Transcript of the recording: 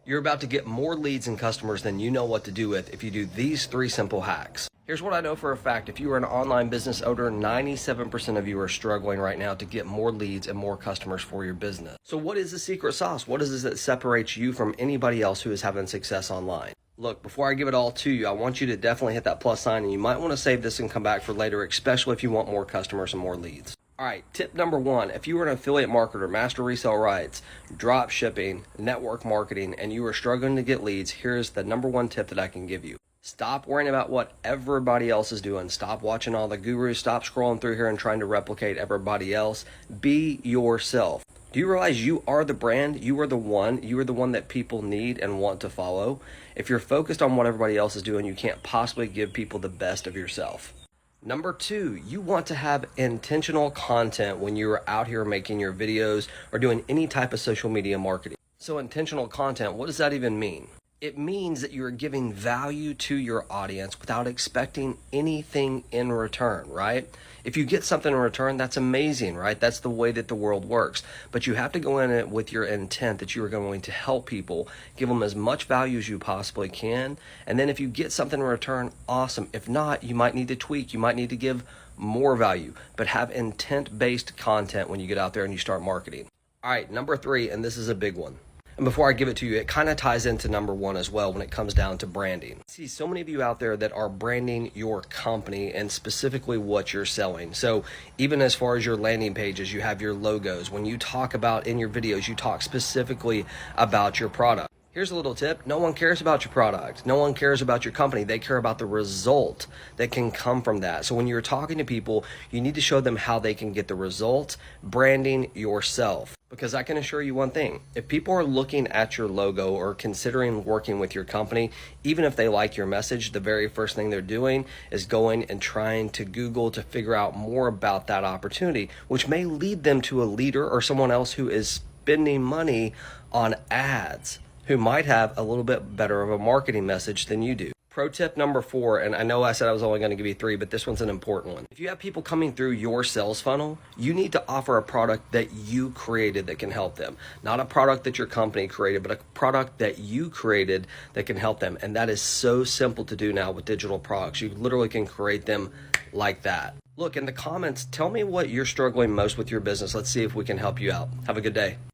You're about to get more leads and customers than you know what to do with if you do these 3 simple hacks. Here's what I know for a fact. If you are an online business owner, 97% of you are struggling right now to get more leads and more customers for your business. So what is the secret sauce? What is it that separates you from anybody else who is having success online? Look, before I give it all to you, I want you to definitely hit that plus sign, and you might want to save this and come back for later, especially if you want more customers and more leads. All right, tip number 1, if you are an affiliate marketer, master resale rights, drop shipping, network marketing, and you are struggling to get leads, here's the number 1 tip that I can give you. Stop worrying about what everybody else is doing. Stop watching all the gurus. Stop scrolling through here and trying to replicate everybody else. Be yourself. Do you realize you are the brand? You are the one. You are the one that people need and want to follow. If you're focused on what everybody else is doing, you can't possibly give people the best of yourself. Number 2, you want to have intentional content when you're out here making your videos or doing any type of social media marketing. So intentional content, what does that even mean? It means that you're giving value to your audience without expecting anything in return, right? If you get something in return, that's amazing, right? That's the way that the world works. But you have to go in it with your intent that you are going to help people, give them as much value as you possibly can. And then if you get something in return, awesome. If not, you might need to tweak. You might need to give more value, but have intent-based content when you get out there and you start marketing. All right, number 3, and this is a big one. And before I give it to you, it kind of ties into number 1 as well when it comes down to branding. I see so many of you out there that are branding your company and specifically what you're selling. So even as far as your landing pages, you have your logos. When you talk about in your videos, you talk specifically about your product. Here's a little tip. No one cares about your product. No one cares about your company. They care about the result that can come from that. So when you're talking to people, you need to show them how they can get the result, branding yourself. Because I can assure you one thing, if people are looking at your logo or considering working with your company, even if they like your message, the very first thing they're doing is going and trying to Google to figure out more about that opportunity, which may lead them to a leader or someone else who is spending money on ads, who might have a little bit better of a marketing message than you do. Pro tip number 4, and I know I said I was only going to give you 3, but this one's an important one. If you have people coming through your sales funnel, you need to offer a product that you created that can help them. Not a product that your company created, but a product that you created that can help them. And that is so simple to do now with digital products. You literally can create them like that. Look, in the comments, tell me what you're struggling most with your business. Let's see if we can help you out. Have a good day.